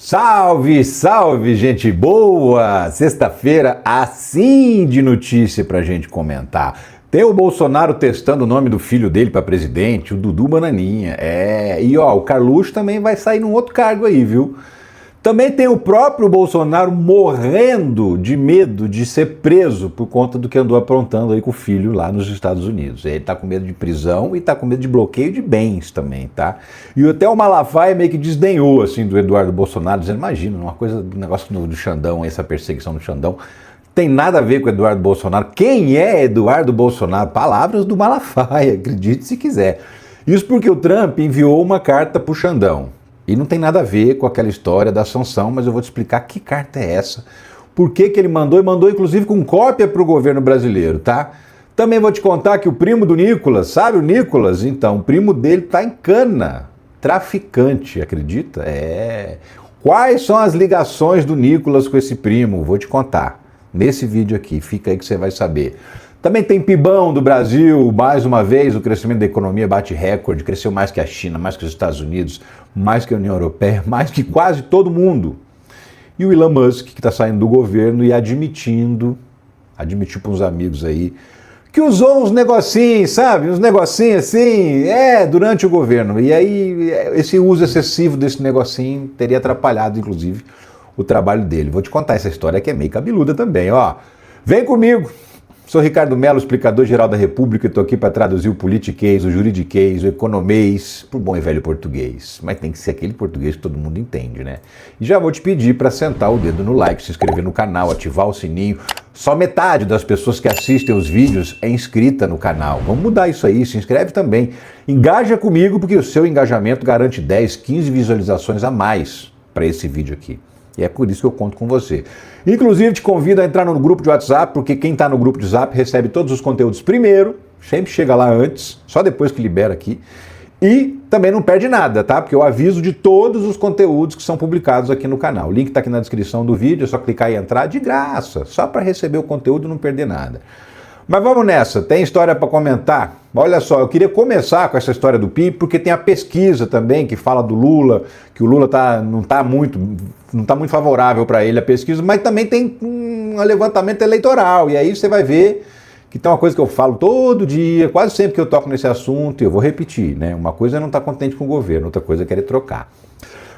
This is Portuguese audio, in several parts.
Salve, salve, gente boa! Sexta-feira, assim de notícia pra gente comentar. Tem o Bolsonaro testando o nome do filho dele pra presidente, o Dudu Bananinha. E ó, o Carluxo também vai sair num outro cargo aí, viu? Também tem o próprio Bolsonaro morrendo de medo de ser preso por conta do que andou aprontando aí com o filho lá nos Estados Unidos. Ele tá com medo de prisão e tá com medo de bloqueio de bens também, tá? E até o Malafaia meio que desdenhou, assim, do Eduardo Bolsonaro, dizendo, imagina, uma coisa, um negócio do Xandão, essa perseguição do Xandão, tem nada a ver com o Eduardo Bolsonaro. Quem é Eduardo Bolsonaro? Palavras do Malafaia, acredite se quiser. Isso porque o Trump enviou uma carta pro Xandão. E não tem nada a ver com aquela história da sanção, mas eu vou te explicar que carta é essa, por que ele mandou, e mandou inclusive com cópia para o governo brasileiro, tá? Também vou te contar que o primo do Nicolas, sabe o Nicolas? Então, o primo dele tá em cana, traficante, acredita? Quais são as ligações do Nicolas com esse primo? Vou te contar nesse vídeo aqui, fica aí que você vai saber. Também tem PIBão do Brasil, mais uma vez o crescimento da economia bate recorde, cresceu mais que a China, mais que os Estados Unidos, mais que a União Europeia, mais que quase todo mundo. E o Elon Musk, que está saindo do governo e admitiu para uns amigos aí, que usou uns negocinhos, sabe? Uns negocinhos assim, durante o governo. E aí esse uso excessivo desse negocinho teria atrapalhado, inclusive, o trabalho dele. Vou te contar essa história que é meio cabeluda também, ó. Vem comigo! Sou Ricardo Mello, explicador-geral da República, e estou aqui para traduzir o politiquês, o juridiquês, o economês, por bom e velho português. Mas tem que ser aquele português que todo mundo entende, né? E já vou te pedir para sentar o dedo no like, se inscrever no canal, ativar o sininho. Só metade das pessoas que assistem os vídeos é inscrita no canal. Vamos mudar isso aí, se inscreve também. Engaja comigo, porque o seu engajamento garante 10, 15 visualizações a mais para esse vídeo aqui. E é por isso que eu conto com você. Inclusive, te convido a entrar no grupo de WhatsApp, porque quem está no grupo de WhatsApp recebe todos os conteúdos primeiro, sempre chega lá antes, só depois que libera aqui. E também não perde nada, tá? Porque eu aviso de todos os conteúdos que são publicados aqui no canal. O link está aqui na descrição do vídeo, é só clicar e entrar de graça, só para receber o conteúdo e não perder nada. Mas vamos nessa, tem história para comentar? Olha só, eu queria começar com essa história do PIB, porque tem a pesquisa também que fala do Lula, que o Lula não está muito favorável para ele a pesquisa, mas também tem um levantamento eleitoral, e aí você vai ver que tem uma coisa que eu falo todo dia, quase sempre que eu toco nesse assunto, e eu vou repetir, né? Uma coisa é não estar contente com o governo, outra coisa é querer trocar.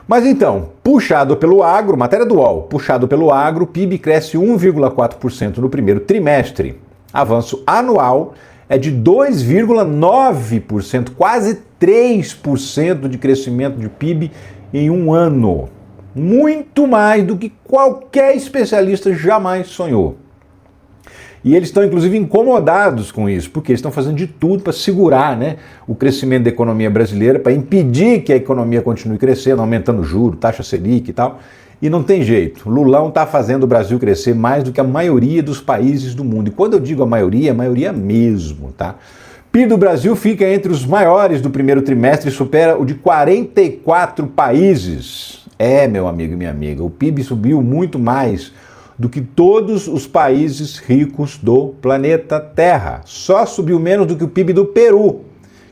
Mas então, puxado pelo agro, matéria do UOL, puxado pelo agro, o PIB cresce 1,4% no primeiro trimestre. Avanço anual é de 2,9%, quase 3% de crescimento de PIB em um ano. Muito mais do que qualquer especialista jamais sonhou. E eles estão, inclusive, incomodados com isso, porque eles estão fazendo de tudo para segurar, né, o crescimento da economia brasileira, para impedir que a economia continue crescendo, aumentando juros, taxa Selic e tal. E não tem jeito, o Lulão está fazendo o Brasil crescer mais do que a maioria dos países do mundo. E quando eu digo a maioria mesmo, tá? PIB do Brasil fica entre os maiores do primeiro trimestre e supera o de 44 países. Meu amigo e minha amiga, o PIB subiu muito mais do que todos os países ricos do planeta Terra. Só subiu menos do que o PIB do Peru,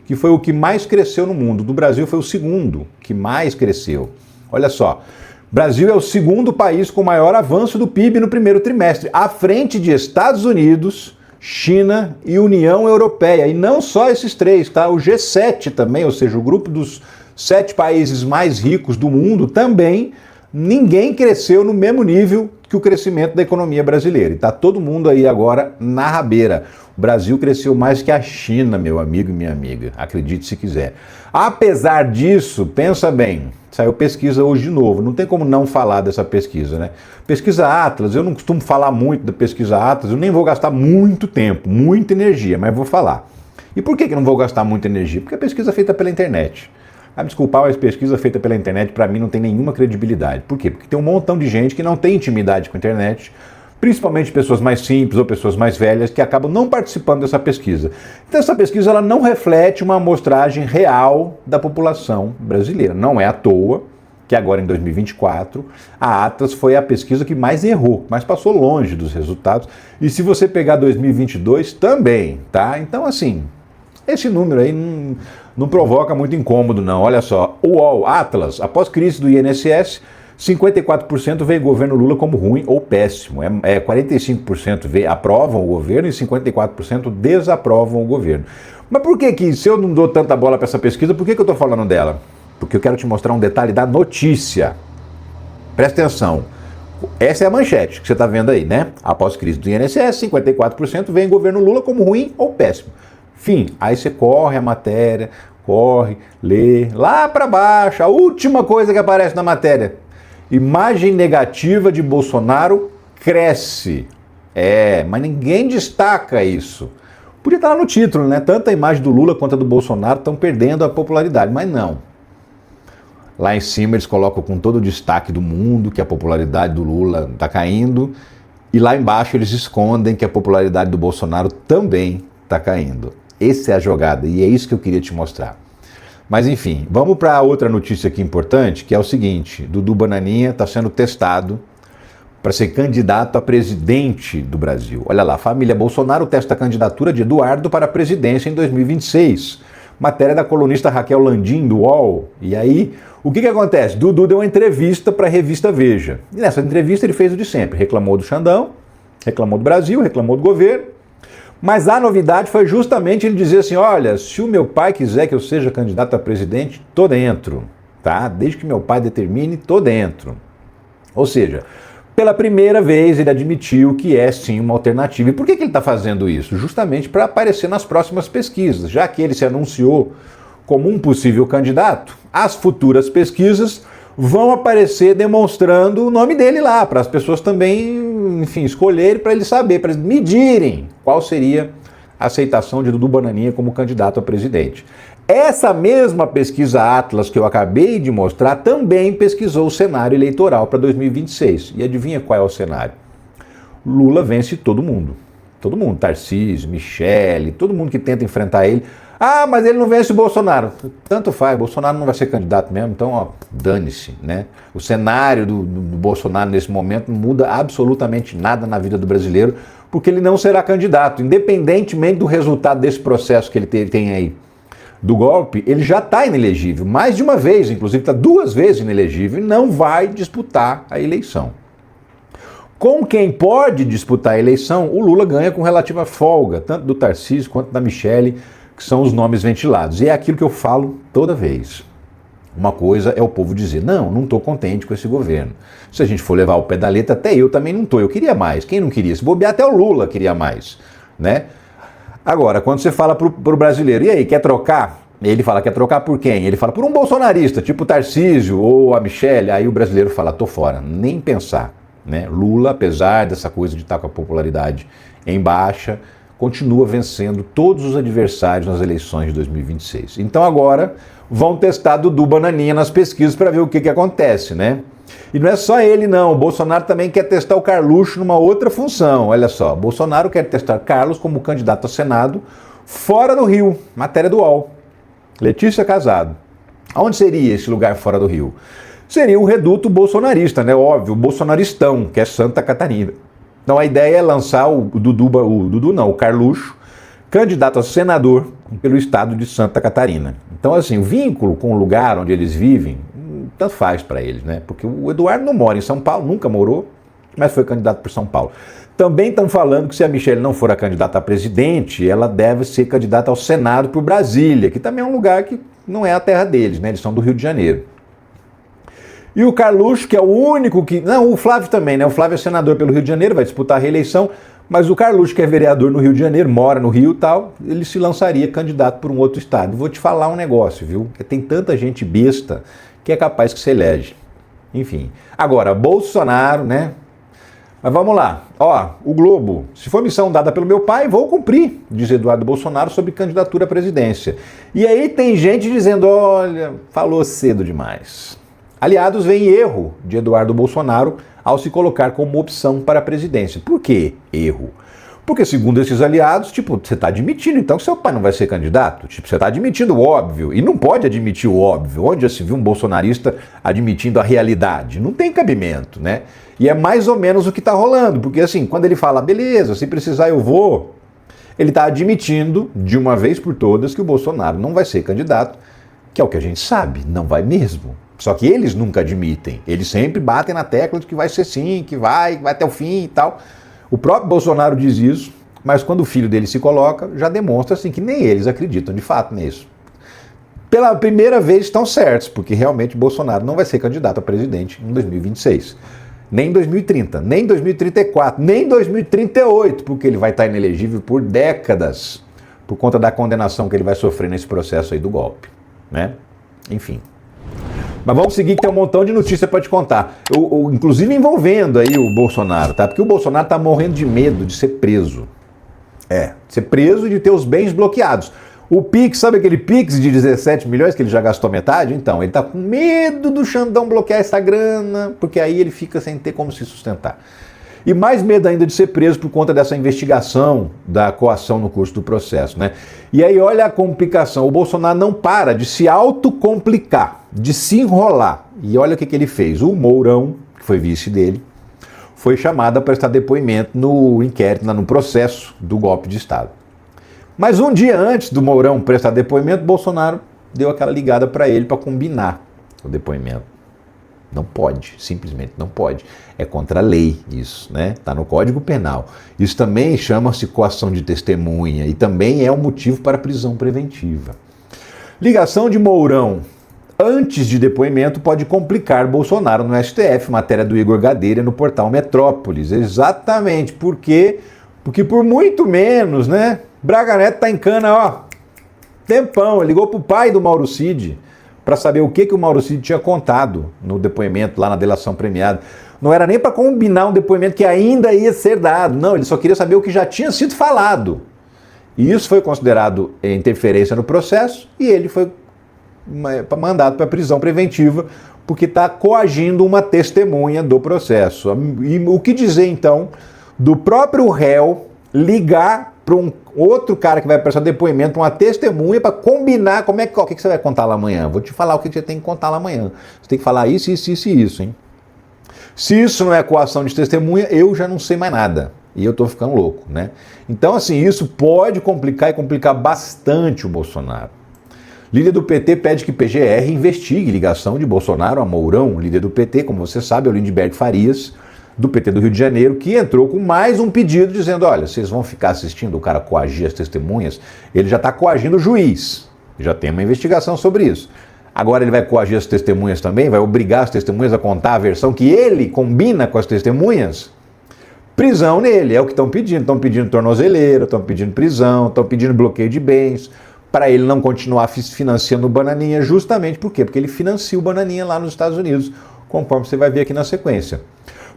que foi o que mais cresceu no mundo. Do Brasil foi o segundo que mais cresceu. Olha só. Brasil é o segundo país com maior avanço do PIB no primeiro trimestre, à frente de Estados Unidos, China e União Europeia. E não só esses três, tá? O G7 também, ou seja, o grupo dos 7 países mais ricos do mundo também, ninguém cresceu no mesmo nível que o crescimento da economia brasileira. E tá todo mundo aí agora na rabeira. O Brasil cresceu mais que a China, meu amigo e minha amiga, acredite se quiser. Apesar disso, pensa bem, saiu pesquisa hoje de novo, não tem como não falar dessa pesquisa, né? Pesquisa Atlas, eu não costumo falar muito da pesquisa Atlas, eu nem vou gastar muito tempo, muita energia, mas vou falar. E por que eu não vou gastar muita energia? Porque a pesquisa é feita pela internet. Ah, desculpa, mas pesquisa feita pela internet para mim não tem nenhuma credibilidade. Por quê? Porque tem um montão de gente que não tem intimidade com a internet, principalmente pessoas mais simples ou pessoas mais velhas que acabam não participando dessa pesquisa. Então essa pesquisa ela não reflete uma amostragem real da população brasileira. Não é à toa que agora em 2024 a Atlas foi a pesquisa que mais errou, mas passou longe dos resultados. E se você pegar 2022 também, tá? Então assim, esse número aí não provoca muito incômodo não. Olha só, o UOL, Atlas, após crise do INSS, 54% vê o governo Lula como ruim ou péssimo. 45% aprovam o governo e 54% desaprovam o governo. Mas por que se eu não dou tanta bola para essa pesquisa, por que eu estou falando dela? Porque eu quero te mostrar um detalhe da notícia. Presta atenção. Essa é a manchete que você está vendo aí, né? Após crise do INSS, 54% vê o governo Lula como ruim ou péssimo. Fim. Aí você corre a matéria, lê, lá para baixo, a última coisa que aparece na matéria. Imagem negativa de Bolsonaro cresce. Mas ninguém destaca isso. Podia estar lá no título, né? Tanto a imagem do Lula quanto a do Bolsonaro estão perdendo a popularidade, mas não. Lá em cima eles colocam com todo o destaque do mundo que a popularidade do Lula está caindo, e lá embaixo eles escondem que a popularidade do Bolsonaro também está caindo. Essa é a jogada e é isso que eu queria te mostrar. Mas enfim, vamos para outra notícia aqui importante, que é o seguinte: Dudu Bananinha está sendo testado para ser candidato a presidente do Brasil. Olha lá, família Bolsonaro testa a candidatura de Eduardo para a presidência em 2026. Matéria da colunista Raquel Landim, do UOL. E aí, o que acontece? Dudu deu uma entrevista para a revista Veja. E nessa entrevista ele fez o de sempre. Reclamou do Xandão, reclamou do Brasil, reclamou do governo. Mas a novidade foi justamente ele dizer assim: olha, se o meu pai quiser que eu seja candidato a presidente, tô dentro, tá? Desde que meu pai determine, tô dentro. Ou seja, pela primeira vez ele admitiu que é sim uma alternativa. E por que ele está fazendo isso? Justamente para aparecer nas próximas pesquisas. Já que ele se anunciou como um possível candidato, as futuras pesquisas vão aparecer demonstrando o nome dele lá, para as pessoas também, enfim, escolherem, para eles saberem, para eles medirem qual seria a aceitação de Dudu Bananinha como candidato a presidente. Essa mesma pesquisa Atlas que eu acabei de mostrar também pesquisou o cenário eleitoral para 2026. E adivinha qual é o cenário? Lula vence todo mundo. Todo mundo, Tarcísio, Michele, todo mundo que tenta enfrentar ele. Ah, mas ele não vence o Bolsonaro. Tanto faz, Bolsonaro não vai ser candidato mesmo, então ó, dane-se, né? O cenário do Bolsonaro nesse momento não muda absolutamente nada na vida do brasileiro, porque ele não será candidato, independentemente do resultado desse processo que ele tem aí do golpe, ele já está inelegível, mais de uma vez, inclusive está 2 vezes inelegível e não vai disputar a eleição. Com quem pode disputar a eleição, o Lula ganha com relativa folga, tanto do Tarcísio quanto da Michele, que são os nomes ventilados. E é aquilo que eu falo toda vez. Uma coisa é o povo dizer: não estou contente com esse governo. Se a gente for levar o pé da letra, até eu também não estou. Eu queria mais. Quem não queria? Se bobear, até o Lula queria mais, né? Agora, quando você fala pro brasileiro: e aí, quer trocar? Ele fala: quer trocar por quem? Ele fala: por um bolsonarista, tipo o Tarcísio ou a Michele. Aí o brasileiro fala: tô fora, nem pensar, né? Lula, apesar dessa coisa de estar com a popularidade em baixa, continua vencendo todos os adversários nas eleições de 2026. Então agora vão testar Dudu Bananinha nas pesquisas para ver o que acontece, né? E não é só ele não, o Bolsonaro também quer testar o Carluxo numa outra função. Olha só, Bolsonaro quer testar Carlos como candidato ao Senado fora do Rio, matéria do UOL. Letícia Casado. Aonde seria esse lugar fora do Rio? Seria o reduto bolsonarista, né? Óbvio, o bolsonaristão, que é Santa Catarina. Então a ideia é lançar o Carluxo, candidato a senador pelo estado de Santa Catarina. Então assim, o vínculo com o lugar onde eles vivem, tanto faz para eles, né? Porque o Eduardo não mora em São Paulo, nunca morou, mas foi candidato por São Paulo. Também estão falando que se a Michele não for a candidata a presidente, ela deve ser candidata ao Senado por Brasília, que também é um lugar que não é a terra deles, né? Eles são do Rio de Janeiro. E o Carluxo, que é o único que... Não, o Flávio também, né? O Flávio é senador pelo Rio de Janeiro, vai disputar a reeleição, mas o Carluxo, que é vereador no Rio de Janeiro, mora no Rio e tal, ele se lançaria candidato por um outro estado. Vou te falar um negócio, viu? Porque tem tanta gente besta que é capaz que se elege. Enfim. Agora, Bolsonaro, né? Mas vamos lá. Ó, o Globo. Se for missão dada pelo meu pai, vou cumprir, diz Eduardo Bolsonaro sobre candidatura à presidência. E aí tem gente dizendo: olha, falou cedo demais. Aliados veem erro de Eduardo Bolsonaro ao se colocar como opção para a presidência. Por que erro? Porque, segundo esses aliados, tipo, você está admitindo então que seu pai não vai ser candidato? Tipo, você está admitindo o óbvio e não pode admitir o óbvio. Onde já se viu um bolsonarista admitindo a realidade? Não tem cabimento, né? E é mais ou menos o que está rolando, porque assim, quando ele fala, beleza, se precisar eu vou, ele está admitindo, de uma vez por todas, que o Bolsonaro não vai ser candidato, que é o que a gente sabe, não vai mesmo. Só que eles nunca admitem. Eles sempre batem na tecla de que vai ser sim, que vai até o fim e tal. O próprio Bolsonaro diz isso, mas quando o filho dele se coloca, já demonstra assim que nem eles acreditam de fato nisso. Pela primeira vez estão certos, porque realmente Bolsonaro não vai ser candidato a presidente em 2026. Nem em 2030, nem em 2034, nem em 2038, porque ele vai estar inelegível por décadas, por conta da condenação que ele vai sofrer nesse processo aí do golpe, né? Enfim. Mas vamos seguir que tem um montão de notícia para te contar, inclusive envolvendo aí o Bolsonaro, tá? Porque o Bolsonaro está morrendo de medo de ser preso. De ser preso e de ter os bens bloqueados. O Pix, sabe aquele Pix de 17 milhões que ele já gastou metade? Então, ele tá com medo do Xandão bloquear essa grana, porque aí ele fica sem ter como se sustentar. E mais medo ainda de ser preso por conta dessa investigação da coação no curso do processo, né? E aí olha a complicação, o Bolsonaro não para de se autocomplicar, de se enrolar. E olha o que ele fez, o Mourão, que foi vice dele, foi chamado a prestar depoimento no inquérito, no processo do golpe de Estado. Mas um dia antes do Mourão prestar depoimento, Bolsonaro deu aquela ligada para ele para combinar o depoimento. Não pode, simplesmente não pode. É contra a lei isso, né? Está no Código Penal. Isso também chama-se coação de testemunha e também é um motivo para prisão preventiva. Ligação de Mourão antes de depoimento pode complicar Bolsonaro no STF, matéria do Igor Gadelha no portal Metrópolis. Exatamente, porque por muito menos, né? Braga Neto tá em cana, ó, tempão. Ele ligou pro pai do Mauro Cid para saber o que o Mauro Cid tinha contado no depoimento lá na delação premiada. Não era nem para combinar um depoimento que ainda ia ser dado, não, ele só queria saber o que já tinha sido falado. E isso foi considerado interferência no processo e ele foi mandado para prisão preventiva porque está coagindo uma testemunha do processo. E o que dizer então do próprio réu ligar para um outro cara que vai prestar depoimento, uma testemunha, para combinar o que você vai contar lá amanhã. Vou te falar o que você tem que contar lá amanhã. Você tem que falar isso, hein? Se isso não é coação de testemunha, eu já não sei mais nada. E eu tô ficando louco, né? Então, assim, isso pode complicar e complicar bastante o Bolsonaro. Líder do PT pede que PGR investigue ligação de Bolsonaro a Mourão. Líder do PT, como você sabe, é o Lindbergh Farias, do PT do Rio de Janeiro, que entrou com mais um pedido dizendo, olha, vocês vão ficar assistindo o cara coagir as testemunhas, ele já está coagindo o juiz, já tem uma investigação sobre isso. Agora ele vai coagir as testemunhas também, vai obrigar as testemunhas a contar a versão que ele combina com as testemunhas? Prisão nele, é o que estão pedindo tornozeleira, estão pedindo prisão, estão pedindo bloqueio de bens, para ele não continuar financiando o Bananinha, justamente por quê? Porque ele financia o Bananinha lá nos Estados Unidos, conforme você vai ver aqui na sequência.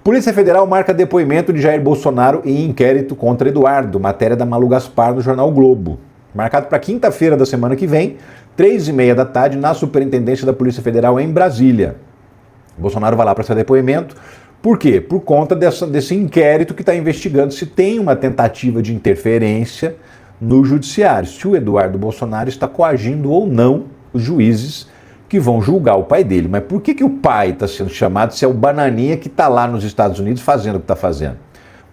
Polícia Federal marca depoimento de Jair Bolsonaro em inquérito contra Eduardo, matéria da Malu Gaspar no jornal o Globo. Marcado para quinta-feira da semana que vem, 3h30 da tarde, na Superintendência da Polícia Federal em Brasília. Bolsonaro vai lá para esse depoimento. Por quê? Por conta desse inquérito que está investigando se tem uma tentativa de interferência no judiciário, se o Eduardo Bolsonaro está coagindo ou não os juízes que vão julgar o pai dele. Mas por que o pai está sendo chamado se é o Bananinha que está lá nos Estados Unidos fazendo o que está fazendo?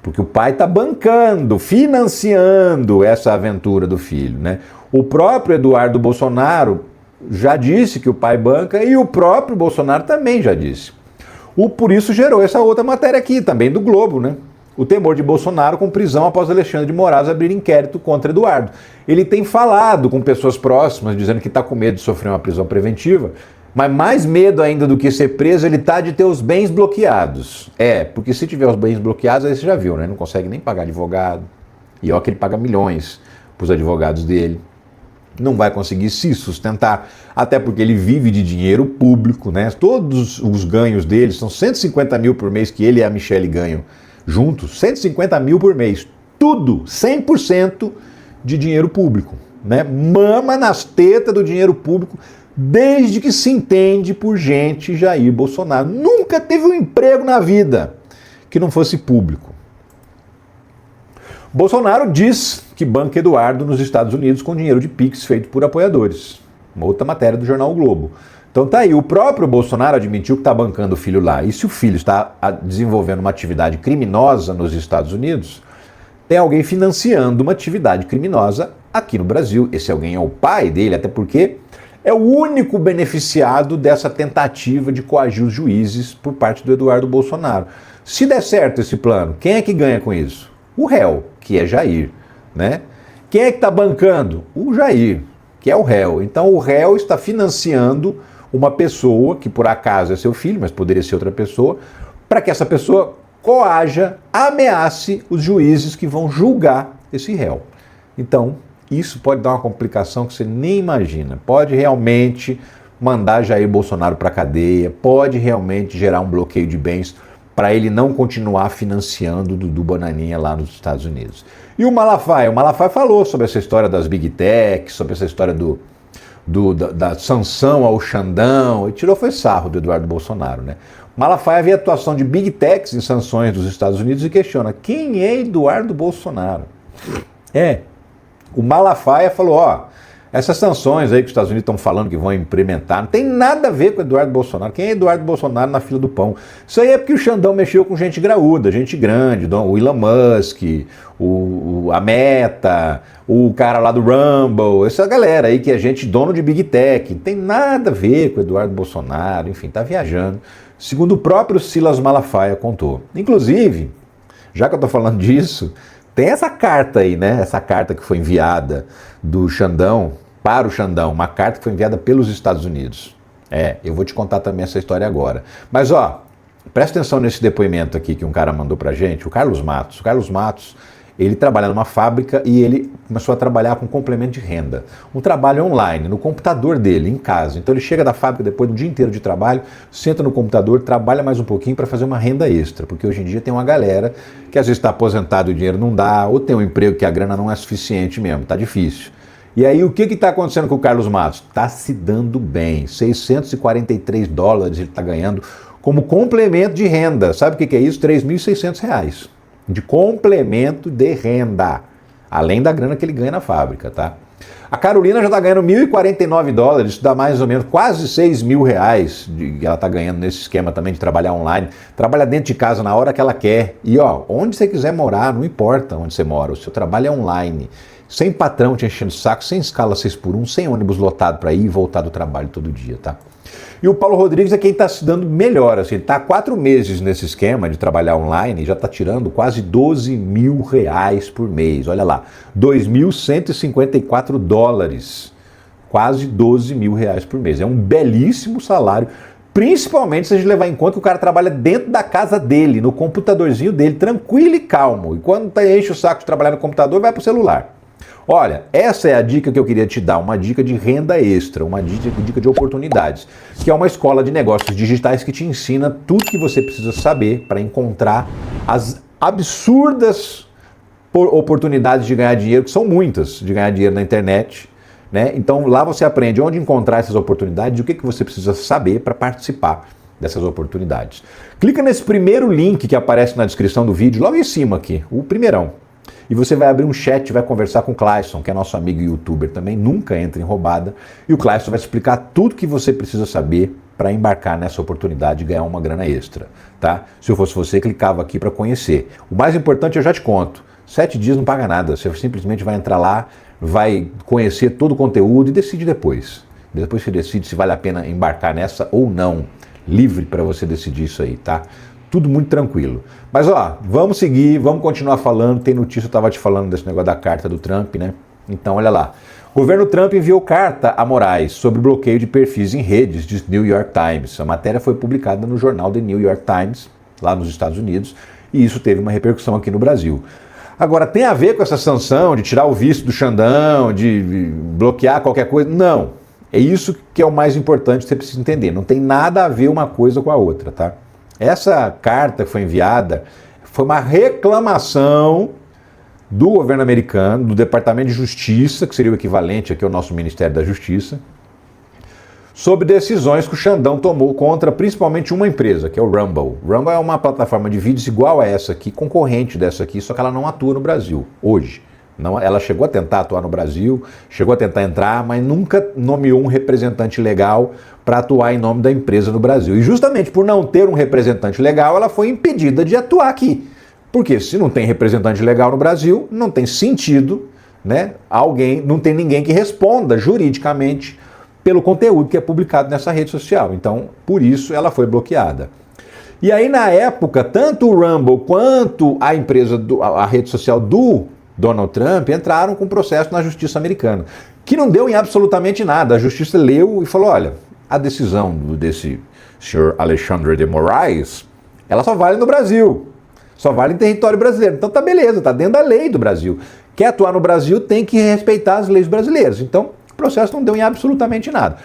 Porque o pai está bancando, financiando essa aventura do filho, né? O próprio Eduardo Bolsonaro já disse que o pai banca e o próprio Bolsonaro também já disse. Por isso gerou essa outra matéria aqui, também do Globo, né? O temor de Bolsonaro com prisão após Alexandre de Moraes abrir inquérito contra Eduardo. Ele tem falado com pessoas próximas, dizendo que está com medo de sofrer uma prisão preventiva, mas mais medo ainda do que ser preso, ele está de ter os bens bloqueados. Porque se tiver os bens bloqueados, aí você já viu, né? Não consegue nem pagar advogado. E ó que ele paga milhões para os advogados dele. Não vai conseguir se sustentar, até porque ele vive de dinheiro público, né? Todos os ganhos dele são 150 mil por mês que ele e a Michelle ganham juntos, 150 mil por mês, tudo, 100% de dinheiro público, né? Mama nas tetas do dinheiro público, desde que se entende por gente Jair Bolsonaro. Nunca teve um emprego na vida que não fosse público. Bolsonaro diz que banca Eduardo nos Estados Unidos com dinheiro de Pix feito por apoiadores. Uma outra matéria do jornal o Globo. Então tá aí, o próprio Bolsonaro admitiu que está bancando o filho lá. E se o filho está desenvolvendo uma atividade criminosa nos Estados Unidos, tem alguém financiando uma atividade criminosa aqui no Brasil. Esse alguém é o pai dele, até porque é o único beneficiado dessa tentativa de coagir os juízes por parte do Eduardo Bolsonaro. Se der certo esse plano, quem é que ganha com isso? O réu, que é Jair, né? Quem é que está bancando? O Jair, que é o réu. Então o réu está financiando uma pessoa, que por acaso é seu filho, mas poderia ser outra pessoa, para que essa pessoa coaja, ameace os juízes que vão julgar esse réu. Então, isso pode dar uma complicação que você nem imagina. Pode realmente mandar Jair Bolsonaro para a cadeia, pode realmente gerar um bloqueio de bens para ele não continuar financiando o Dudu Bananinha lá nos Estados Unidos. E o Malafaia falou sobre essa história das Big Tech, sobre essa história da sanção ao Xandão, e foi sarro do Eduardo Bolsonaro, né? Malafaia vê a atuação de Big Techs em sanções dos Estados Unidos e questiona quem é Eduardo Bolsonaro. O Malafaia falou, essas sanções aí que os Estados Unidos estão falando que vão implementar, não tem nada a ver com o Eduardo Bolsonaro. Quem é Eduardo Bolsonaro na fila do pão? Isso aí é porque o Xandão mexeu com gente graúda, gente grande, o Elon Musk, a Meta, o cara lá do Rumble, essa galera aí que é gente dono de Big Tech. Não tem nada a ver com o Eduardo Bolsonaro, enfim, tá viajando. Segundo o próprio Silas Malafaia contou. Inclusive, já que eu tô falando disso, tem essa carta aí, né? Essa carta que foi enviada do Xandão para o Xandão, uma carta que foi enviada pelos Estados Unidos. Eu vou te contar também essa história agora. Mas presta atenção nesse depoimento aqui que um cara mandou pra gente, o Carlos Matos. O Carlos Matos, ele trabalha numa fábrica e ele começou a trabalhar com complemento de renda. Um trabalho online, no computador dele, em casa. Então ele chega da fábrica depois do dia inteiro de trabalho, senta no computador, trabalha mais um pouquinho para fazer uma renda extra. Porque hoje em dia tem uma galera que às vezes está aposentado e o dinheiro não dá, ou tem um emprego que a grana não é suficiente mesmo, tá difícil. E aí o que está acontecendo com o Carlos Matos? Está se dando bem. $643 ele está ganhando como complemento de renda. Sabe o que é isso? R$3.600 de complemento de renda, além da grana que ele ganha na fábrica, tá? A Carolina já está ganhando $1.049, isso dá mais ou menos quase R$6.000 que ela está ganhando nesse esquema também de trabalhar online. Trabalha dentro de casa na hora que ela quer. E onde você quiser morar, não importa onde você mora, o seu trabalho é online. Sem patrão te enchendo o saco, sem escala 6x1, sem ônibus lotado para ir e voltar do trabalho todo dia, tá? E o Paulo Rodrigues é quem está se dando melhor, assim, ele está há 4 meses nesse esquema de trabalhar online e já está tirando quase R$12.000 por mês, olha lá, $2.154, quase R$12.000 por mês, é um belíssimo salário, principalmente se a gente levar em conta que o cara trabalha dentro da casa dele, no computadorzinho dele, tranquilo e calmo, e quando enche o saco de trabalhar no computador, vai para o celular. Olha, essa é a dica que eu queria te dar, uma dica de renda extra, uma dica de oportunidades, que é uma escola de negócios digitais que te ensina tudo que você precisa saber para encontrar as absurdas oportunidades de ganhar dinheiro, que são muitas, de ganhar dinheiro na internet, né? Então lá você aprende onde encontrar essas oportunidades e o que você precisa saber para participar dessas oportunidades. Clica nesse primeiro link que aparece na descrição do vídeo, logo em cima aqui, o primeirão. E você vai abrir um chat e vai conversar com o Clayson, que é nosso amigo youtuber também, nunca entra em roubada. E o Clayson vai explicar tudo que você precisa saber para embarcar nessa oportunidade de ganhar uma grana extra, tá? Se eu fosse você, clicava aqui para conhecer. O mais importante eu já te conto, 7 dias não paga nada, você simplesmente vai entrar lá, vai conhecer todo o conteúdo e decide depois. Depois você decide se vale a pena embarcar nessa ou não. Livre para você decidir isso aí, tá? Tudo muito tranquilo. Mas vamos seguir, vamos continuar falando. Tem notícia, eu estava te falando desse negócio da carta do Trump, né? Então, olha lá. O governo Trump enviou carta a Moraes sobre bloqueio de perfis em redes, diz New York Times. A matéria foi publicada no jornal The New York Times, lá nos Estados Unidos, e isso teve uma repercussão aqui no Brasil. Agora, tem a ver com essa sanção de tirar o visto do Xandão, de bloquear qualquer coisa? Não. É isso que é o mais importante que você precisa entender. Não tem nada a ver uma coisa com a outra, tá? Essa carta que foi enviada foi uma reclamação do governo americano, do Departamento de Justiça, que seria o equivalente aqui ao nosso Ministério da Justiça, sobre decisões que o Xandão tomou contra principalmente uma empresa, que é o Rumble. Rumble é uma plataforma de vídeos igual a essa aqui, concorrente dessa aqui, só que ela não atua no Brasil, hoje. Não, ela chegou a tentar atuar no Brasil, chegou a tentar entrar, mas nunca nomeou um representante legal para atuar em nome da empresa no Brasil. E justamente por não ter um representante legal, ela foi impedida de atuar aqui. Porque se não tem representante legal no Brasil, não tem sentido, né? Não tem ninguém que responda juridicamente pelo conteúdo que é publicado nessa rede social. Então, por isso ela foi bloqueada. E aí, na época, tanto o Rumble quanto a empresa, a rede social do Donald Trump entraram com processo na justiça americana, que não deu em absolutamente nada. A justiça leu e falou, olha, a decisão desse senhor Alexandre de Moraes, ela só vale no Brasil, só vale em território brasileiro. Então tá beleza, tá dentro da lei do Brasil. Quer atuar no Brasil, tem que respeitar as leis brasileiras. Então, o processo não deu em absolutamente nada.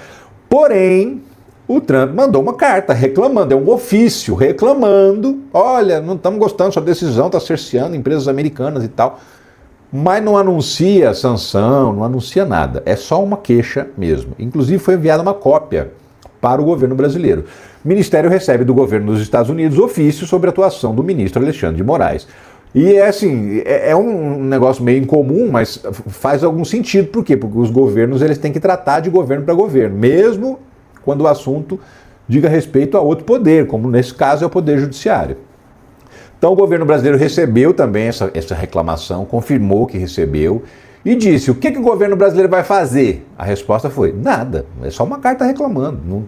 Porém, o Trump mandou uma carta reclamando, é um ofício reclamando, olha, não estamos gostando da sua decisão, está cerceando empresas americanas e tal. Mas não anuncia sanção, não anuncia nada. É só uma queixa mesmo. Inclusive foi enviada uma cópia para o governo brasileiro. O Ministério recebe do governo dos Estados Unidos ofício sobre a atuação do ministro Alexandre de Moraes. E é assim, é um negócio meio incomum, mas faz algum sentido. Por quê? Porque os governos eles têm que tratar de governo para governo, mesmo quando o assunto diga respeito a outro poder, como nesse caso é o Poder Judiciário. Então o governo brasileiro recebeu também essa reclamação, confirmou que recebeu e disse, o que o governo brasileiro vai fazer? A resposta foi, nada, é só uma carta reclamando,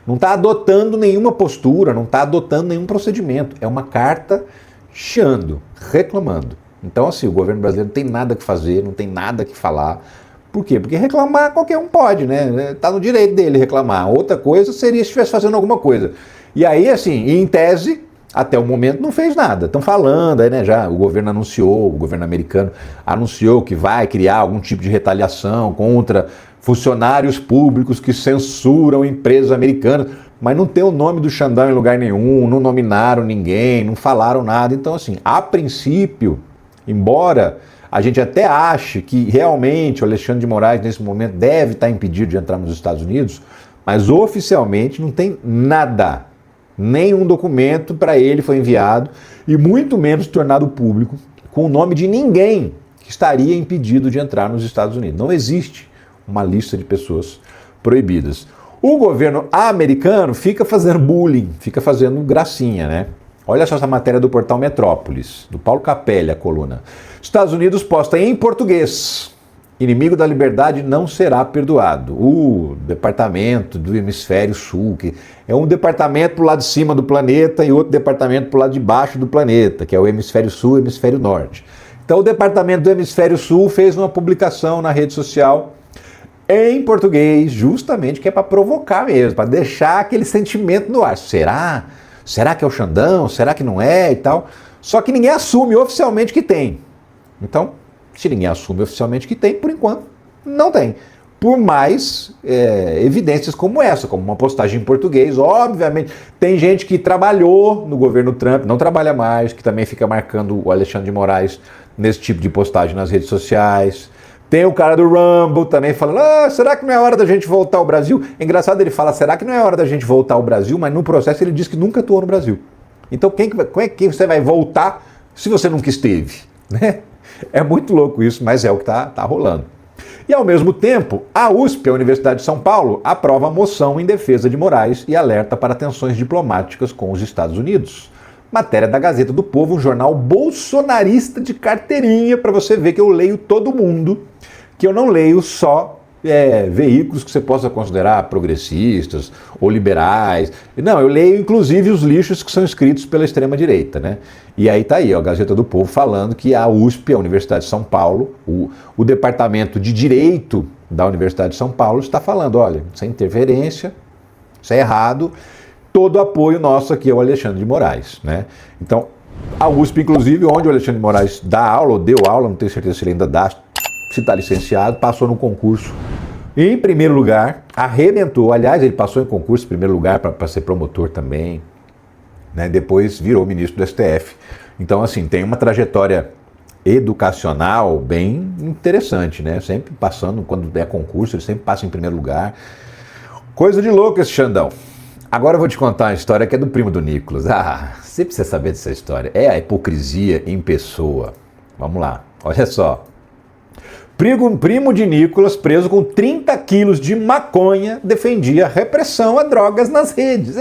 não está adotando nenhuma postura, não está adotando nenhum procedimento, é uma carta chiando, reclamando. Então assim, o governo brasileiro não tem nada que fazer, não tem nada que falar. Por quê? Porque reclamar qualquer um pode, né? Está no direito dele reclamar. Outra coisa seria se estivesse fazendo alguma coisa. E aí, assim, em tese, até o momento não fez nada. Estão falando, aí, né? Já o governo anunciou, o governo americano anunciou que vai criar algum tipo de retaliação contra funcionários públicos que censuram empresas americanas, mas não tem o nome do Xandão em lugar nenhum, não nominaram ninguém, não falaram nada. Então, assim, a princípio, embora a gente até ache que realmente o Alexandre de Moraes, nesse momento, deve estar impedido de entrar nos Estados Unidos, mas oficialmente não tem nada, nenhum documento para ele foi enviado e muito menos tornado público com o nome de ninguém que estaria impedido de entrar nos Estados Unidos. Não existe uma lista de pessoas proibidas. O governo americano fica fazendo bullying, fica fazendo gracinha, né? Olha só essa matéria do portal Metrópolis, do Paulo Capelli, a coluna. Estados Unidos posta em português, inimigo da liberdade não será perdoado. O departamento do hemisfério sul, que é um departamento para o lado de cima do planeta e outro departamento para o lado de baixo do planeta, que é o hemisfério sul e o hemisfério norte. Então o departamento do hemisfério sul fez uma publicação na rede social em português, justamente que é para provocar mesmo, para deixar aquele sentimento no ar. Será? Será que é o Xandão? Será que não é e tal? Só que ninguém assume oficialmente que tem. Então, se ninguém assume oficialmente que tem, por enquanto, não tem. Por mais evidências como essa, como uma postagem em português, obviamente. Tem gente que trabalhou no governo Trump, não trabalha mais, que também fica marcando o Alexandre de Moraes nesse tipo de postagem nas redes sociais. Tem o cara do Rumble também falando, será que não é hora da gente voltar ao Brasil? É engraçado, ele fala, será que não é hora da gente voltar ao Brasil? Mas no processo ele diz que nunca atuou no Brasil. Então como é que você vai voltar se você nunca esteve? Né? É muito louco isso, mas é o que tá rolando. E ao mesmo tempo, a USP, a Universidade de São Paulo, aprova a moção em defesa de Moraes e alerta para tensões diplomáticas com os Estados Unidos. Matéria da Gazeta do Povo, um jornal bolsonarista de carteirinha, para você ver que eu leio todo mundo, que eu não leio só veículos que você possa considerar progressistas ou liberais. Não, eu leio inclusive os lixos que são escritos pela extrema-direita, né? E aí tá aí, ó, a Gazeta do Povo falando que a USP, a Universidade de São Paulo, o Departamento de Direito da Universidade de São Paulo está falando, olha, sem interferência, isso é errado, todo apoio nosso aqui ao Alexandre de Moraes, né? Então, a USP, inclusive, onde o Alexandre de Moraes dá aula, ou deu aula, não tenho certeza se ele ainda dá, se está licenciado, passou no concurso em primeiro lugar, arrebentou, aliás, ele passou em concurso em primeiro lugar para ser promotor também, né? Depois virou ministro do STF. Então, assim, tem uma trajetória educacional bem interessante, né? Sempre passando, quando der concurso, ele sempre passa em primeiro lugar. Coisa de louco esse Xandão. Agora eu vou te contar uma história que é do primo do Nicolas. Você precisa saber dessa história. É a hipocrisia em pessoa. Vamos lá, olha só. Primo de Nicolas, preso com 30 quilos de maconha, defendia repressão a drogas nas redes.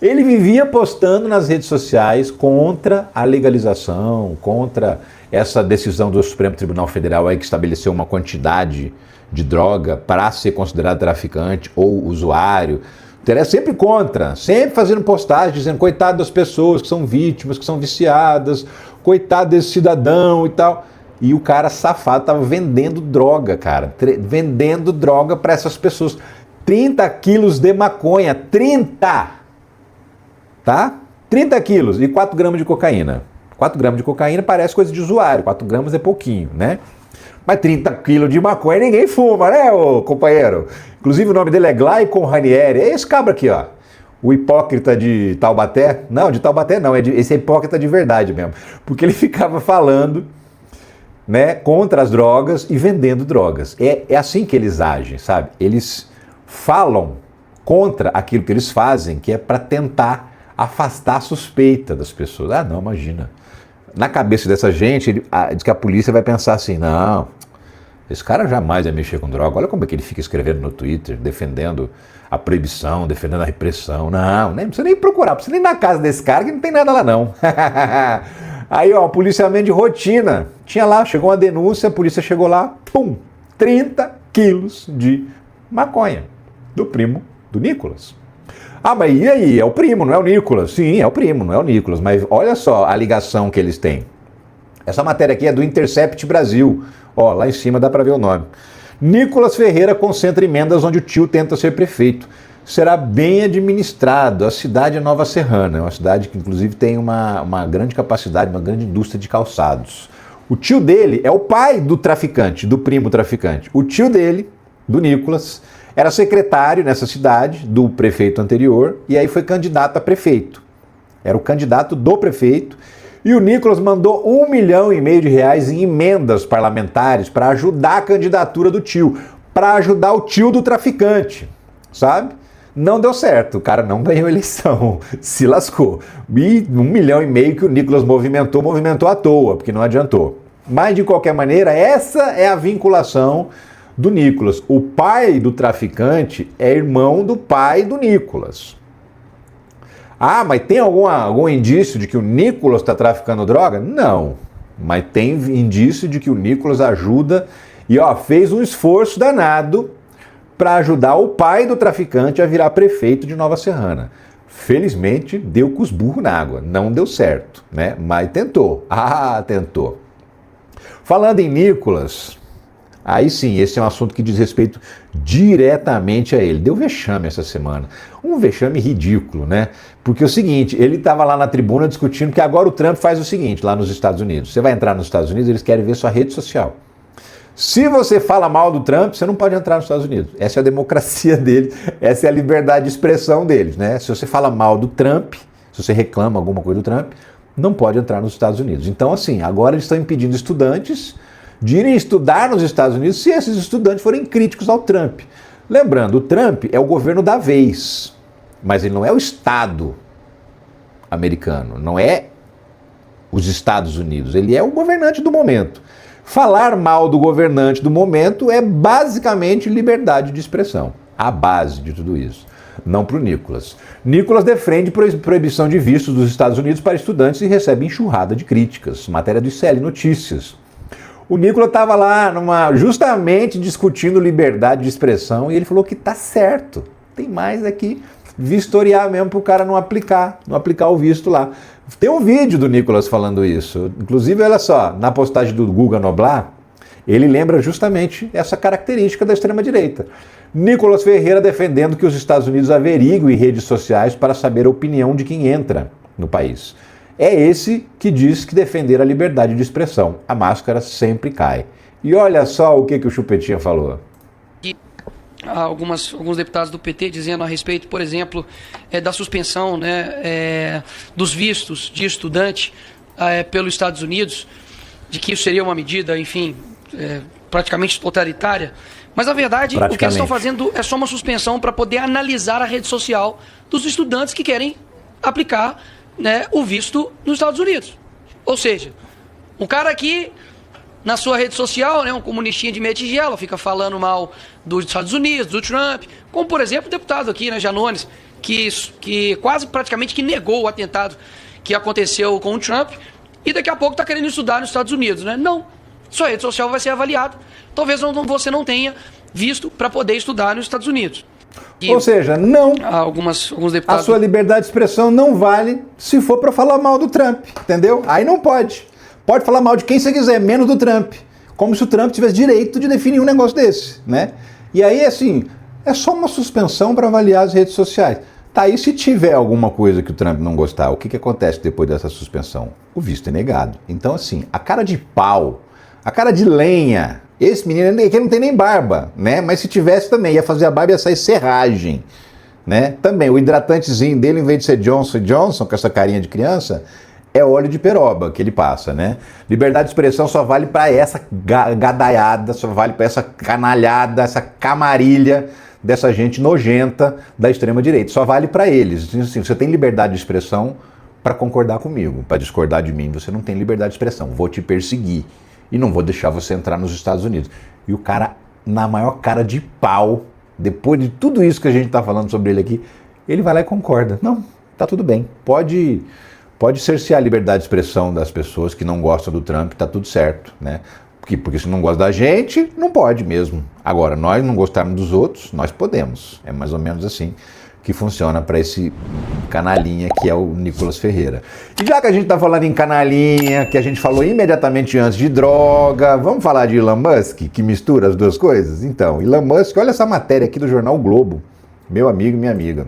Ele vivia postando nas redes sociais contra a legalização, contra essa decisão do Supremo Tribunal Federal aí que estabeleceu uma quantidade de droga para ser considerado traficante ou usuário. O Teré sempre contra, sempre fazendo postagem dizendo coitado das pessoas que são vítimas, que são viciadas, coitado desse cidadão e tal. E o cara safado estava vendendo droga, cara, vendendo droga para essas pessoas. 30 quilos de maconha, 30! Tá? 30 quilos e 4 gramas de cocaína. 4 gramas de cocaína parece coisa de usuário, 4 gramas é pouquinho, né? Mas 30 quilos de maconha ninguém fuma, né, ô companheiro? Inclusive o nome dele é Glycon Ranieri. É esse cabra aqui, ó. O hipócrita de Taubaté. Não, de Taubaté não, esse é hipócrita de verdade mesmo. Porque ele ficava falando, né, contra as drogas e vendendo drogas. É assim que eles agem, sabe? Eles falam contra aquilo que eles fazem, que é para tentar afastar a suspeita das pessoas. Ah, não, imagina. Na cabeça dessa gente, diz que a polícia vai pensar assim, não, esse cara jamais vai mexer com droga. Olha como é que ele fica escrevendo no Twitter, defendendo a proibição, defendendo a repressão. Não precisa nem procurar, não precisa nem ir na casa desse cara que não tem nada lá não. Aí, ó, policiamento de rotina. Tinha lá, chegou uma denúncia, a polícia chegou lá, pum, 30 quilos de maconha do primo do Nicolas. Ah, mas e aí? É o primo, não é o Nicolas? Sim, é o primo, não é o Nicolas. Mas olha só a ligação que eles têm. Essa matéria aqui é do Intercept Brasil. Ó, lá em cima dá para ver o nome. Nicolas Ferreira concentra emendas onde o tio tenta ser prefeito. Será bem administrado. A cidade é Nova Serrana. É uma cidade que, inclusive, tem uma grande capacidade, uma grande indústria de calçados. O tio dele é o pai do traficante, do primo traficante. O tio dele, do Nicolas, era secretário nessa cidade do prefeito anterior e aí foi candidato a prefeito. Era o candidato do prefeito e o Nicolas mandou R$1,5 milhão em emendas parlamentares para ajudar a candidatura do tio, para ajudar o tio do traficante, sabe? Não deu certo, o cara não ganhou a eleição, se lascou. E R$1,5 milhão que o Nicolas movimentou à toa, porque não adiantou. Mas de qualquer maneira, essa é a vinculação do Nicolas. O pai do traficante é irmão do pai do Nicolas. Ah, mas tem algum indício de que o Nicolas está traficando droga? Não, mas tem indício de que o Nicolas ajuda e fez um esforço danado para ajudar o pai do traficante a virar prefeito de Nova Serrana. Felizmente deu com os burros na água, não deu certo, né? Mas tentou. Tentou. Falando em Nicolas, aí sim, esse é um assunto que diz respeito diretamente a ele. Deu vexame essa semana. Um vexame ridículo, né? Porque é o seguinte, ele estava lá na tribuna discutindo que agora o Trump faz o seguinte, lá nos Estados Unidos. Você vai entrar nos Estados Unidos, eles querem ver sua rede social. Se você fala mal do Trump, você não pode entrar nos Estados Unidos. Essa é a democracia deles, essa é a liberdade de expressão deles, né? Se você fala mal do Trump, se você reclama alguma coisa do Trump, não pode entrar nos Estados Unidos. Então, assim, agora eles estão impedindo estudantes de irem estudar nos Estados Unidos se esses estudantes forem críticos ao Trump. Lembrando, o Trump é o governo da vez, mas ele não é o Estado americano, não é os Estados Unidos, ele é o governante do momento. Falar mal do governante do momento é basicamente liberdade de expressão, a base de tudo isso. Não para o Nicolas. Nicolas defende proibição de vistos dos Estados Unidos para estudantes e recebe enxurrada de críticas. Matéria do ICL Notícias. O Nicolas estava lá justamente discutindo liberdade de expressão e ele falou que tá certo. Tem mais aqui vistoriar mesmo para o cara não aplicar o visto lá. Tem um vídeo do Nicolas falando isso. Inclusive, olha só, na postagem do Guga Noblar, ele lembra justamente essa característica da extrema-direita. Nicolas Ferreira defendendo que os Estados Unidos averiguem redes sociais para saber a opinião de quem entra no país. É esse que diz que defender a liberdade de expressão. A máscara sempre cai. E olha só o que o Chupetinha falou. Alguns deputados do PT dizendo a respeito, por exemplo, da suspensão, né, dos vistos de estudante pelos Estados Unidos, de que isso seria uma medida, enfim, praticamente totalitária. Mas, na verdade, o que eles estão fazendo é só uma suspensão para poder analisar a rede social dos estudantes que querem aplicar, né, o visto nos Estados Unidos. Ou seja, um cara aqui na sua rede social, né, um comunistinha de meia tigela, fica falando mal dos Estados Unidos, do Trump, como, por exemplo, o deputado aqui, né, Janones, que quase praticamente que negou o atentado que aconteceu com o Trump e daqui a pouco está querendo estudar nos Estados Unidos, né? Não, sua rede social vai ser avaliada. Talvez você não tenha visto para poder estudar nos Estados Unidos. E ou seja, não. alguns A deputados... sua liberdade de expressão não vale se for para falar mal do Trump, entendeu? Aí não pode. Pode falar mal de quem você quiser, menos do Trump. Como se o Trump tivesse direito de definir um negócio desse, né? E aí, assim, é só uma suspensão para avaliar as redes sociais. Tá, e se tiver alguma coisa que o Trump não gostar, o que acontece depois dessa suspensão? O visto é negado. Então, assim, a cara de pau, a cara de lenha, esse menino aqui não tem nem barba, né? Mas se tivesse também, ia fazer a barba e ia sair serragem, né? Também, o hidratantezinho dele, em vez de ser Johnson Johnson, com essa carinha de criança, é óleo de peroba que ele passa, né? Liberdade de expressão só vale para essa gadaiada, só vale para essa canalhada, essa camarilha dessa gente nojenta da extrema-direita. Só vale para eles. Assim, você tem liberdade de expressão para concordar comigo. Para discordar de mim, você não tem liberdade de expressão. Vou te perseguir e não vou deixar você entrar nos Estados Unidos. E o cara, na maior cara de pau, depois de tudo isso que a gente está falando sobre ele aqui, ele vai lá e concorda. Não, tá tudo bem. Pode cercear a liberdade de expressão das pessoas que não gostam do Trump, tá tudo certo, né? Porque se não gosta da gente, não pode mesmo. Agora, nós não gostarmos dos outros, nós podemos. É mais ou menos assim que funciona para esse canalinha que é o Nicolas Ferreira. E já que a gente está falando em canalinha, que a gente falou imediatamente antes de droga, vamos falar de Elon Musk, que mistura as duas coisas? Então, Elon Musk, olha essa matéria aqui do jornal o Globo, meu amigo e minha amiga.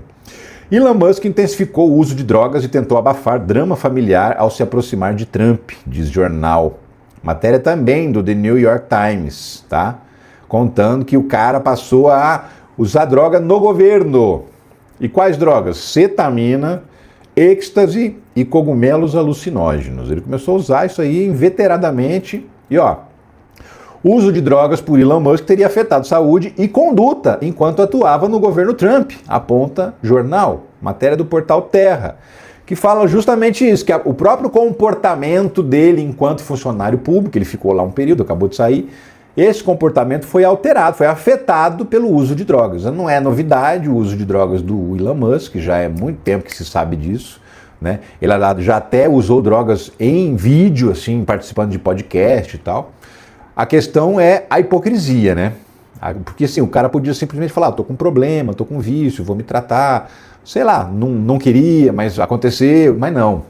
Elon Musk intensificou o uso de drogas e tentou abafar drama familiar ao se aproximar de Trump, diz jornal. Matéria também do The New York Times, tá? Contando que o cara passou a usar droga no governo. E quais drogas? Cetamina, êxtase e cogumelos alucinógenos. Ele começou a usar isso aí inveteradamente e ó, o uso de drogas por Elon Musk teria afetado saúde e conduta enquanto atuava no governo Trump, aponta jornal, matéria do portal Terra, que fala justamente isso, que o próprio comportamento dele enquanto funcionário público, ele ficou lá um período, acabou de sair, esse comportamento foi alterado, foi afetado pelo uso de drogas. Não é novidade o uso de drogas do Elon Musk, já é muito tempo que se sabe disso, né? Ele já até usou drogas em vídeo, assim, participando de podcast e tal. A questão é a hipocrisia, né? Porque assim, o cara podia simplesmente falar, tô com problema, tô com vício, vou me tratar, sei lá, não queria, mas aconteceu, mas não,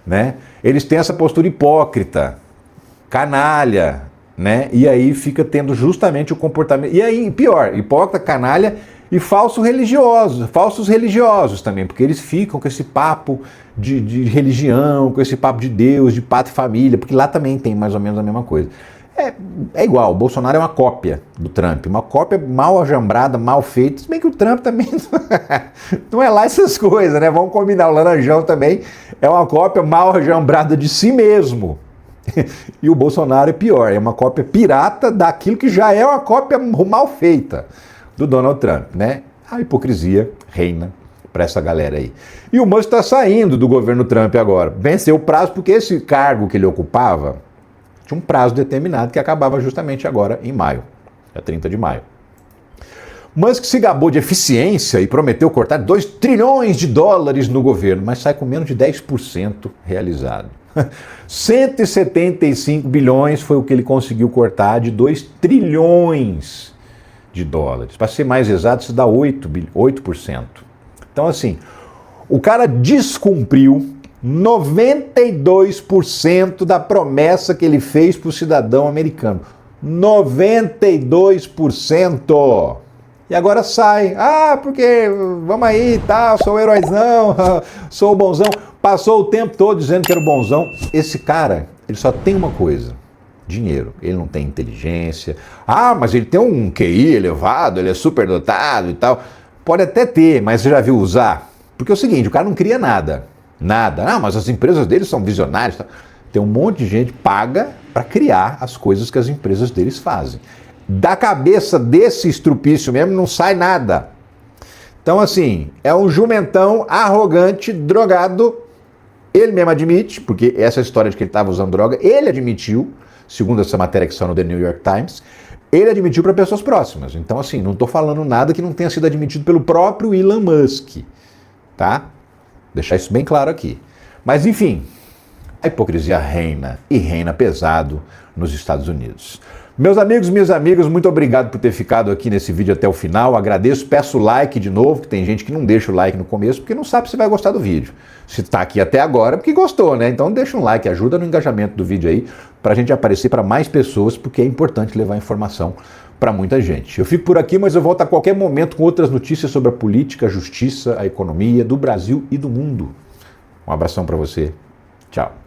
né? Eles têm essa postura hipócrita, canalha, né? E aí fica tendo justamente o comportamento, e aí pior, hipócrita, canalha e falsos religiosos também, porque eles ficam com esse papo de religião, com esse papo de Deus, de pátria e família, porque lá também tem mais ou menos a mesma coisa. É igual, o Bolsonaro é uma cópia do Trump, uma cópia mal ajambrada, mal feita, se bem que o Trump também não é lá essas coisas, né? Vamos combinar, o Laranjão também é uma cópia mal ajambrada de si mesmo. E o Bolsonaro é pior, é uma cópia pirata daquilo que já é uma cópia mal feita do Donald Trump, né? A hipocrisia reina para essa galera aí. E o Musk está saindo do governo Trump agora, venceu o prazo porque esse cargo que ele ocupava tinha um prazo determinado que acabava justamente agora em maio, dia 30 de maio. Musk se gabou de eficiência e prometeu cortar 2 trilhões de dólares no governo, mas sai com menos de 10% realizado. 175 bilhões foi o que ele conseguiu cortar de 2 trilhões de dólares. Para ser mais exato, isso dá 8%. Então, assim, o cara descumpriu 92% da promessa que ele fez para o cidadão americano. 92%! E agora sai. Ah, porque vamos aí, tá, sou o heróizão, sou o bonzão. Passou o tempo todo dizendo que era o bonzão. Esse cara, ele só tem uma coisa: dinheiro. Ele não tem inteligência. Ah, mas ele tem um QI elevado, ele é superdotado e tal. Pode até ter, mas você já viu usar? Porque é o seguinte, o cara não cria nada. Nada. Ah, mas as empresas deles são visionárias. Tem um monte de gente paga para criar as coisas que as empresas deles fazem. Da cabeça desse estrupício mesmo não sai nada. Então, assim, é um jumentão arrogante, drogado. Ele mesmo admite, porque essa história de que ele estava usando droga, ele admitiu, segundo essa matéria que saiu no The New York Times, ele admitiu para pessoas próximas. Então, assim, não estou falando nada que não tenha sido admitido pelo próprio Elon Musk, tá? Deixar isso bem claro aqui. Mas, enfim, a hipocrisia reina, e reina pesado nos Estados Unidos. Meus amigos, minhas amigas, muito obrigado por ter ficado aqui nesse vídeo até o final. Agradeço, peço o like de novo, que tem gente que não deixa o like no começo porque não sabe se vai gostar do vídeo. Se está aqui até agora, porque gostou, né? Então deixa um like, ajuda no engajamento do vídeo aí, para a gente aparecer para mais pessoas, porque é importante levar informação para muita gente. Eu fico por aqui, mas eu volto a qualquer momento com outras notícias sobre a política, a justiça, a economia do Brasil e do mundo. Um abração para você. Tchau.